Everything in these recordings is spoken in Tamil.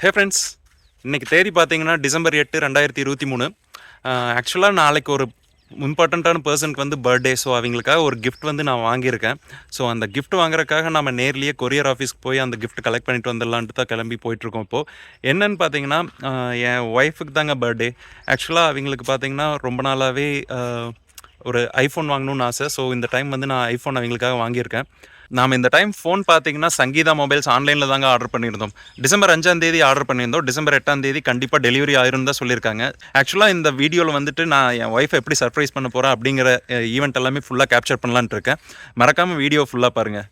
ஹே ஃப்ரெண்ட்ஸ், இன்றைக்கி தேதி பார்த்தீங்கன்னா டிசம்பர் 8 2023. ஆக்சுவலாக நாளைக்கு ஒரு இம்பார்ட்டண்ட்டான பர்சனுக்கு வந்து பர்த்டே. ஸோ அவங்களுக்காக ஒரு கிஃப்ட் வந்து நான் வாங்கியிருக்கேன். ஸோ அந்த கிஃப்ட் வாங்குறதுக்காக நம்ம நேர்லேயே கொரியர் ஆஃபீஸ்க்கு போய் அந்த கிஃப்ட் கலெக்ட் பண்ணிட்டு வந்துடலான்ட்டு தான் கிளம்பி போயிட்டுருக்கோம். இப்போது என்னன்னு பார்த்தீங்கன்னா, என் ஒய்ஃபுக்கு தாங்க பர்த்டே. ஆக்சுவலாக அவங்களுக்கு பார்த்தீங்கன்னா ரொம்ப நாளாகவே ஒரு ஐஃபோன் வாங்கணும்னு ஆசை. ஸோ இந்த டைம் வந்து நான் ஐஃபோன் அவங்களுக்காக வாங்கியிருக்கேன். நாம் இந்த டைம் ஃபோன் பார்த்தீங்கன்னா சங்கீதா மொபைல்ஸ் ஆன்லைனில் தாங்க ஆர்டர் பண்ணியிருந்தோம். டிசம்பர் 5 ஆர்டர் பண்ணியிருந்தோம். டிசம்பர் 8 கண்டிப்பாக டெலிவரி ஆயிரும் தான் சொல்லியிருக்காங்க. ஆக்சுவலாக இந்த வீடியோவில் வந்துட்டு நான் என் ஒய்ஃபை எப்படி சர்ப்ரைஸ் பண்ண போகிறேன் அப்படிங்கிற ஈவெண்ட் எல்லாமே ஃபுல்லாக கேப்சர் பண்ணலான்ட்டு இருக்கேன். மறக்காமல் வீடியோ ஃபுல்லாக பாருங்கள்.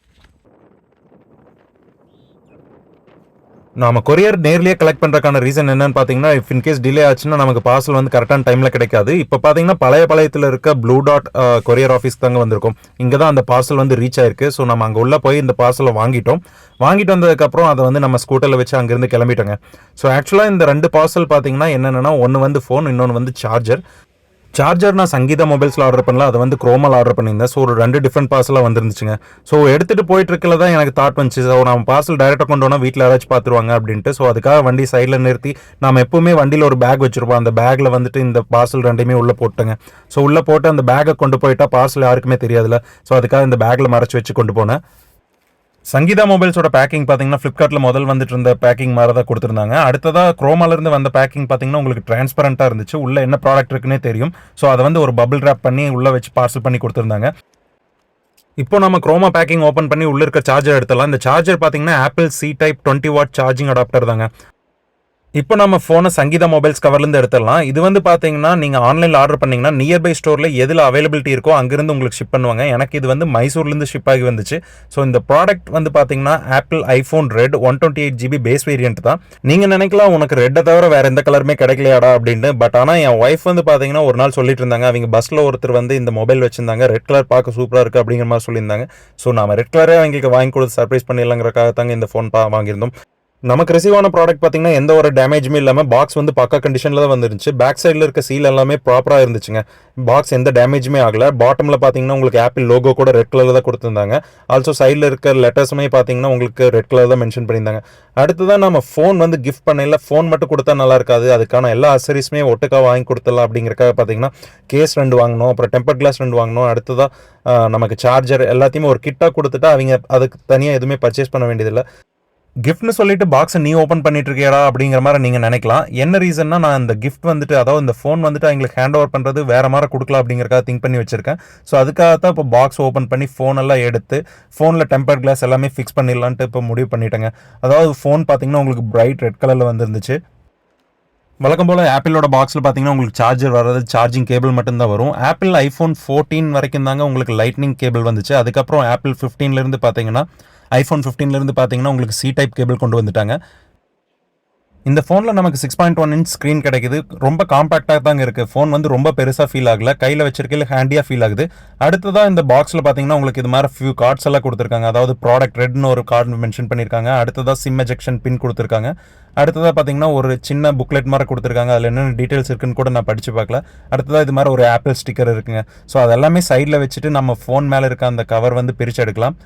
நம்ம கொரியர் நேர்லேயே கலெக்ட் பண்ணுறதுக்கான ரீசன் என்னன்னு பார்த்தீங்கன்னா, இஃப் இன்கேஸ் டிலே ஆச்சுன்னா நமக்கு பார்சல் வந்து கரெக்டான டைமில் கிடைக்காது. இப்போ பார்த்தீங்கன்னா பாளையத்தில் இருக்க ப்ளூ டாட் கொரியர் ஆஃபீஸ் தாங்க வந்திருக்கும். இங்கே தான் அந்த பார்சல் வந்து ரீச் ஆயிருக்கு. ஸோ நம்ம அங்கே உள்ள போய் இந்த பார்சலை வாங்கிட்டு வந்ததுக்கப்புறம் அதை வந்து நம்ம ஸ்கூட்டரில் வச்சு அங்கேருந்து கிளம்பிட்டோங்க. ஸோ ஆக்சுவலாக இந்த 2 பார்சல் பார்த்தீங்கன்னா என்னென்னா, ஒன்று வந்து ஃபோன், இன்னொன்று வந்து சார்ஜர் நான் சங்கீதா மொபைல்ஸில் ஆர்டர் பண்ணல, அதை வந்து குரோமால் ஆர்டர் பண்ணியிருந்தேன். ஸோ ஒரு 2 டிஃப்ரெண்ட் பார்சலாக வந்துருந்துச்சுங்க. ஸோ எடுத்துகிட்டு போயிட்டு இருக்கல தான் எனக்கு தாட் வந்துச்சு, ஸோ நம்ம பார்சல் டைரெக்டாக கொண்டு போனால் வீட்டில் யாராச்சும் பார்த்துருவாங்க அப்படின்ட்டு. ஸோ அதுக்காக வண்டி சைடில் நிறுத்தி நம்ம எப்பவுமே வண்டியில் ஒரு பேக் வச்சுருப்போம். அந்த பேக்கில் வந்துட்டு இந்த பார்சல் 2மே உள்ளே போட்டுங்க. ஸோ உள்ளே போட்டு அந்த பேக்கை கொண்டு போயிட்டா பார்சல் யாருக்குமே தெரியாதுல்ல. ஸோ அதுக்காக இந்த பேக்கில் மறைச்சி வச்சு கொண்டு போனேன். சங்கீதா மொபைல்ஸோட பேக்கிங் பார்த்தீங்கன்னா ஃப்ளிப்கார்ட்டில் முதல் வந்துட்டு இருந்த பேக்கிங் மாதிரி தான் கொடுத்துருந்தாங்க. அடுத்ததாக குரோமாலேருந்து வந்த பேக்கிங் பார்த்தீங்கன்னா உங்களுக்கு டிரான்ஸ்பரண்ட்டாக இருந்துச்சு. உள்ளே என்ன ப்ராடக்ட் இருக்குன்னே தெரியும். ஸோ அதை வந்து ஒரு பபிள் ரேப் பண்ணி உள்ளே வச்சு பார்சல் பண்ணி கொடுத்துருந்தாங்க. இப்போ நம்ம குரோமா பேக்கிங் ஓப்பன் பண்ணி உள்ளே இருக்க சார்ஜர் எடுத்துடலாம். இந்த சார்ஜர் பார்த்தீங்கன்னா apple C-Type 20 watt charging adapter தாங்க. இப்போ நம்ம ஃபோனை சங்கீதா மொபைல்ஸ் கவர்லேருந்து எடுத்துடலாம். இது வந்து பார்த்தீங்கன்னா நீங்கள் ஆன்லைனில் ஆர்டர் பண்ணிங்கன்னா நியர்பை ஸ்டோரில் எதில் அவைலபிலிட்டி இருக்கோ அங்கேருந்து உங்களுக்கு ஷிப் பண்ணுவாங்க. எனக்கு இது வந்து மைசூர்லேருந்து ஷிப் ஆகி வந்துச்சு. ஸோ இந்த ப்ராடக்ட் வந்து பார்த்தீங்கன்னா Apple iPhone red 128GB base variant தான். நீங்கள் நினைக்கலாம் உனக்கு ரெட்டை தவிர வேறு எந்த கலருமே கிடைக்கலையாடா அப்படின்ட்டு. பட் ஆனால் என் ஒய்ஃப் வந்து பார்த்தீங்கன்னா ஒரு நாள் சொல்லிட்டு இருந்தாங்க, அவங்க பஸ்ஸில் ஒருத்தர் வந்து இந்த மொபைல் வச்சிருந்தாங்க, ரெட் கலர் பார்க்க சூப்பராக இருக்குது அப்படிங்கிற மாதிரி சொல்லியிருந்தாங்க. ஸோ நம்ம ரெட் கலரே அவங்களுக்கு வாங்கி கொடுத்து சர்ப்ரைஸ் பண்ணிடலாங்கிறக்காக தாங்க இந்த ஃபோன் வாங்கியிருந்தோம். நமக்கு ரிசீவ் ஆன ப்ராடக்ட் பார்த்தீங்கன்னா எந்த ஒரு டேமேஜுமே இல்லாமல் பாக்ஸ் வந்து பக்கா கண்டிஷனில் தான் வந்துருந்துச்சு. பேக் சைடில் இருக்க சீல் எல்லாமே ப்ராப்பராக இருந்துச்சுங்க. பாக்ஸ் எந்த டேமேஜுமே ஆகலை. பாட்டமில் பார்த்தீங்கன்னா உங்களுக்கு ஆப்பிள் லோகோ கூட ரெட் கலரில் தான் கொடுத்துருந்தாங்க. ஆல்சோ சைடில் இருக்க லெட்டர்ஸுமே பார்த்தீங்கன்னா உங்களுக்கு ரெட் கலர் தான் மென்ஷன் பண்ணியிருந்தாங்க. அடுத்ததான் நம்ம ஃபோன் வந்து கிஃப்ட் பண்ணல, ஃபோன் மட்டும் கொடுத்தா நல்லா இருக்காது, அதுக்கான எல்லா அசரிஸுமே ஒட்டுக்காக வாங்கி கொடுத்துடலாம் அப்படிங்கிறக்காக பார்த்தீங்கன்னா கேஸ் 2 வாங்கணும், அப்புறம் டெம்பர் கிளாஸ் 2 வாங்கணும். அடுத்ததாக நமக்கு சார்ஜர் எல்லாத்தையுமே ஒரு கிட்டாக கொடுத்துட்டா அவங்க அதுக்கு தனியாக எதுவுமே பர்ச்சேஸ் பண்ண வேண்டியதில்லை. கிஃப்ட்னு சொல்லிட்டு பாக்ஸை நீ ஓப்பன் பண்ணிட்டு இருக்கியாடா அப்படிங்கிற மாதிரி நீங்கள் நினைக்கலாம். என்ன ரீசன்னா, நான் இந்த கிஃப்ட் வந்துட்டு அதாவது இந்த ஃபோன் வந்துட்டு அவங்களுக்கு ஹேண்ட் ஓவர் பண்ணுறது வேறு மாதிரி கொடுக்கலாம் அப்படிங்கிறக்காக திங்க் பண்ணி வச்சிருக்கேன். ஸோ அதுக்காக தான் இப்போ பாக்ஸ் ஓப்பன் பண்ணி ஃபோனெல்லாம் எடுத்து ஃபோனில் டெம்பர் கிளாஸ் எல்லாமே ஃபிக்ஸ் பண்ணிடலான்ட்டு இப்போ முடிவு பண்ணிட்டேங்க. அதாவது ஃபோன் பார்த்தீங்கன்னா உங்களுக்கு பிரைட் ரெட் கலரில் வந்துருந்துச்சு. வழக்கம் போல் ஆப்பிளோட பாக்ஸில் பார்த்தீங்கன்னா உங்களுக்கு சார்ஜர் வர்றது சார்ஜிங் கேபிள் மட்டும்தான் வரும். ஆப்பிள் ஐஃபோன் 14 வரைக்கும் தாங்க உங்களுக்கு லைட்னிங் கேபிள் வந்துச்சு. அதுக்கப்புறம் ஆப்பிள் 15லேருந்து பார்த்தீங்கன்னா ஐஃபோன் 15லேருந்து பார்த்தீங்கன்னா உங்களுக்கு C-Type கேபிள் கொண்டு வந்துட்டாங்க. இந்த ஃபோனில் நமக்கு 6.1 இன்ச் ஸ்க்ரீன் கிடைக்குது. ரொம்ப காம்பேக்டாக தாங்க இருக்குது. ஃபோன் வந்து ரொம்ப பெருசாக ஃபீல் ஆகல, கையில் வச்சிருக்கையில் ஹேண்டியாக ஃபீல் ஆகுது. அடுத்ததாக இந்த பாக்ஸில் பார்த்தீங்கன்னா உங்களுக்கு இது மாதிரி ஃபியூ கார்ட்ஸ் எல்லாம் கொடுத்துருக்காங்க. அதாவது ப்ராடக்ட் ரெட்னு ஒரு கார்டு மென்ஷன் பண்ணியிருக்காங்க. அடுத்ததாக சிம் எஜெக்ஷன் பின் கொடுத்துருக்காங்க. அடுத்ததாக பார்த்தீங்கன்னா ஒரு சின்ன புக்லெட் மாதிரி கொடுத்துருக்காங்க. அதில் என்னென்ன டீட்டெயில்ஸ் இருக்குன்னு கூட நான் படித்து பார்க்கல. அடுத்ததாக இது மாதிரி ஒரு ஆப்பிள் ஸ்டிக்கர் இருக்குங்க. ஸோ அதெல்லாமே சைடில் வச்சுட்டு நம்ம ஃபோன் மேலே இருக்க அந்த கவர் வந்து பிரித்து எடுக்கலாம்.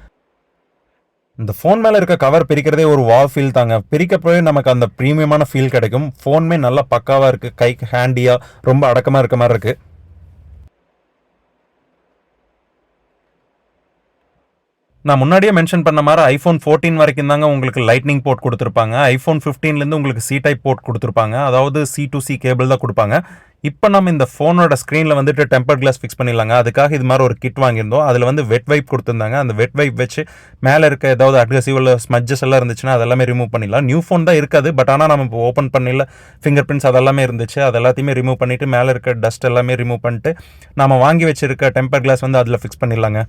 இந்த ஃபோன் மேலே இருக்க கவர் பிரிக்கிறதே ஒரு ஃபீல் தாங்க. பிரிக்கப்போய் நமக்கு அந்த ப்ரீமியமான ஃபீல் கிடைக்கும். ஃபோனுமே நல்லா பக்காவாக இருக்குது, கைக்கு ஹேண்டியாக ரொம்ப அடக்கமாக இருக்க மாதிரி இருக்குது. நான் முன்னாடியே மென்ஷன் பண்ண மாதிரி ஐஃபோன் 14 வரைக்கும் தாங்க உங்களுக்கு லைட்னிங் போர்ட் கொடுத்துருப்பாங்க. ஐஃபோன் 15லேருந்து உங்களுக்கு C-Type போர்ட் கொடுத்துருப்பாங்க. அதாவது C-to-C கேபிள் தான் கொடுப்பாங்க. இப்போ நம்ம இந்த ஃபோனோட ஸ்க்ரீனில் வந்துட்டு டெம்பர் கிளாஸ் ஃபிக்ஸ் பண்ணிடலாங்க. அதுக்காக இது மாதிரி ஒரு கிட் வாங்கியிருந்தோம். அதில் வந்து வெட் வைப் கொடுத்துருந்தாங்க. அந்த வெட் வைப் வச்சு மேலே இருக்க ஏதாவது அட்ரஸிவ் இல்லை ஸ்மஜஸ் எல்லாம் இருந்துச்சுன்னா அதெல்லாமே ரிமூவ் பண்ணிடலாம். நியூ ஃபோன் தான் இருக்காது, பட் ஆனால் நம்ம இப்போ ஓப்பன் பண்ணல ஃபிங்கர் பிரிண்ட்ஸ் அதெல்லாமே இருந்துச்சு. அது எல்லாத்தையுமே ரிமூவ் பண்ணிவிட்டு மேலே இருக்க டஸ்ட் எல்லாமே ரிமூவ் பண்ணிட்டு நம்ம வாங்கி வச்சிருக்க டெம்பர் கிளாஸ் வந்து அதில் ஃபிக்ஸ் பண்ணிடலாங்க.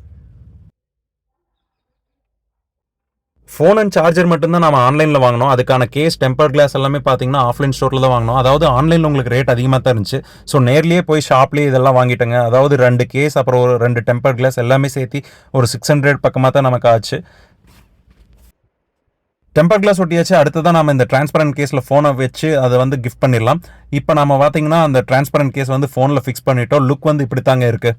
ஃபோன் அண்ட் சார்ஜர் மட்டும்தான் நம்ம ஆன்லைனில் வாங்கினோம். அதுக்கான கேஸ் டெம்பர் கிளாஸ் எல்லாமே பார்த்தீங்கன்னா ஆஃப்லைன் ஸ்டோரில் தான் வாங்கினோம். அதாவது ஆன்லைனில் உங்களுக்கு ரேட் அதிகமாக தான் இருந்துச்சு. ஸோ நேர்லேயே போய் ஷாப்லேயே இதெல்லாம் வாங்கிட்டேங்க. அதாவது 2 கேஸ் அப்புறம் ஒரு 2 டெம்பர் கிளாஸ் எல்லாமே சேர்த்து ஒரு 600 பக்கமாக தான் நமக்கு ஆச்சு. டெம்பர் கிளாஸ் ஒட்டியாச்சு. அடுத்ததான் நம்ம இந்த டிரான்ஸ்பரண்ட் கேஸில் ஃபோனை வச்சு அதை வந்து கிஃப்ட் பண்ணிடலாம். இப்போ நம்ம பார்த்தீங்கன்னா அந்த டிரான்ஸ்பரண்ட் கேஸ் வந்து ஃபோனில் ஃபிக்ஸ் பண்ணிட்டோம். லுக் வந்து இப்படி தாங்க இருக்குது.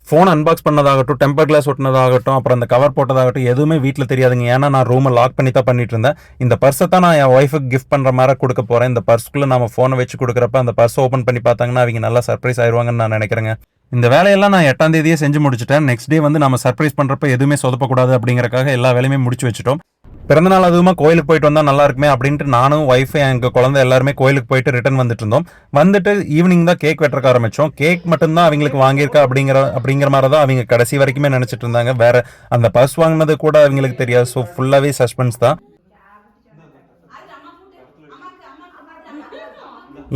ஃபோன் அன்பாக்ஸ் பண்ணதாகட்டும், டெம்பர் கிளாஸ் ஒட்டினதாகட்டும், அப்புறம் அந்த கவர் போட்டதாகட்டும் எதுவுமே வீட்டில் தெரியாதுங்க. ஏன்னா நான் ரூமை லாக் பண்ணி தான் பண்ணிட்டு இருந்தேன். இந்த பர்ஸை தான் நான் என் ஒய்ஃபுக்கு கிஃப்ட் பண்ணுற மாதிரி கொடுக்க போகிறேன். இந்த பர்ஸ்க்குள்ளே நம்ம ஃபோனை வச்சு கொடுக்குறப்ப அந்த பர்ஸ் ஓப்பன் பண்ணி பார்த்தாங்கன்னா அவங்க நல்லா சர்ப்ரைஸ் ஆயிடுவாங்கன்னு நான் நினைக்கிறேங்க. இந்த வேலையெல்லாம் நான் 8ஆம் தேதியே செஞ்சு முடிச்சிட்டேன். நெக்ஸ்ட் டே வந்து நம்ம சர்ப்ரைஸ் பண்ணுறப்ப எதுவுமே சொதப்பக்கூடாது அப்படிங்கறக்காக எல்லா வேலையுமே முடிச்சு வச்சுட்டோம். பிறந்தநாள் அதுவுமா கோயிலுக்கு போயிட்டு வந்தால் நல்லா இருக்குமே அப்படின்ட்டு நானும் ஒய்ஃபு எங்கள் குழந்தை எல்லாருமே கோயிலுக்கு போயிட்டு ரிட்டர்ன் வந்துட்டு இருந்தோம். வந்துட்டு ஈவினிங் தான் கேக் வெட்டுறக்க ஆரம்பித்தோம். கேக் மட்டும்தான் அவங்களுக்கு வாங்கியிருக்கா அப்படிங்கிற மாதிரி தான் அவங்க கடைசி வரைக்குமே நினச்சிட்டு இருந்தாங்க. வேற அந்த பர்ஸ் வாங்கினது கூட அவங்களுக்கு தெரியாது. ஸோ ஃபுல்லாகவே சஸ்பென்ஸ் தான்.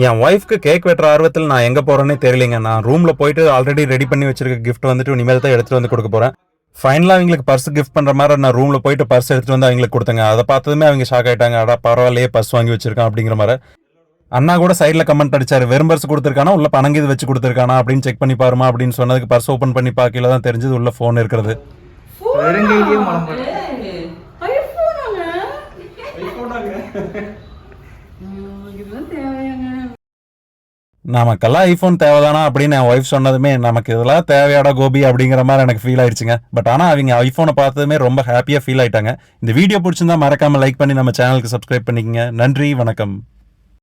என் ஒய்ஃப்க்கு கேக் வெட்டுற ஆர்வத்தில் நான் எங்கே போகிறேன்னே தெரியலைங்க. நான் ரூமில் போயிட்டு ஆல்ரெடி ரெடி பண்ணி வச்சிருக்க கிஃப்ட் வந்துட்டு இனிமேல் தான் எடுத்துகிட்டு வந்து கொடுக்க போகிறேன். ஃபைனலாக அவங்களுக்கு பர்ஸ் கிஃப்ட் பண்ணுற மாதிரி நான் ரூமில் போயிட்டு பர்ஸ் எடுத்துகிட்டு வந்து அவங்களுக்கு கொடுத்தேங்க. அதை பார்த்ததுமே அவங்க ஷாக் ஆகிட்டாங்க. அடா பரவாயில்லையே பர்ஸ் வாங்கி வச்சிருக்கான் அப்படிங்கிற மாதிரி. அண்ணா கூட சைடில் கமெண்ட் அடிச்சாரு, வெறும் பர்ஸ் கொடுத்துருக்கானா உள்ள பணம் இது வச்சு கொடுத்துருக்கானா அப்படின்னு செக் பண்ணி பாருமா அப்படின்னு சொன்னதுக்கு பர்ஸ் ஓப்பன் பண்ணி பார்க்கல தான் தெரிஞ்சது உள்ள ஃபோன் இருக்கிறது. நமக்கெல்லாம் ஐஃபோன் தேவைதானா அப்படின்னு என் ஒய்ஃப் சொன்னதுமே நமக்கு இதெல்லாம் தேவையாடா கோபி அப்படிங்கிற மாதிரி எனக்கு ஃபீல் ஆயிடுச்சுங்க. பட் ஆனால் அவங்க ஐஃபோனை பார்த்ததுமே ரொம்ப ஹாப்பியாக ஃபீல் ஆயிட்டாங்க. இந்த வீடியோ பிடிச்சிருந்தா மறக்காம லைக் பண்ணி நம்ம சேனலுக்கு சப்ஸ்கிரைப் பண்ணிக்கங்க. நன்றி, வணக்கம்.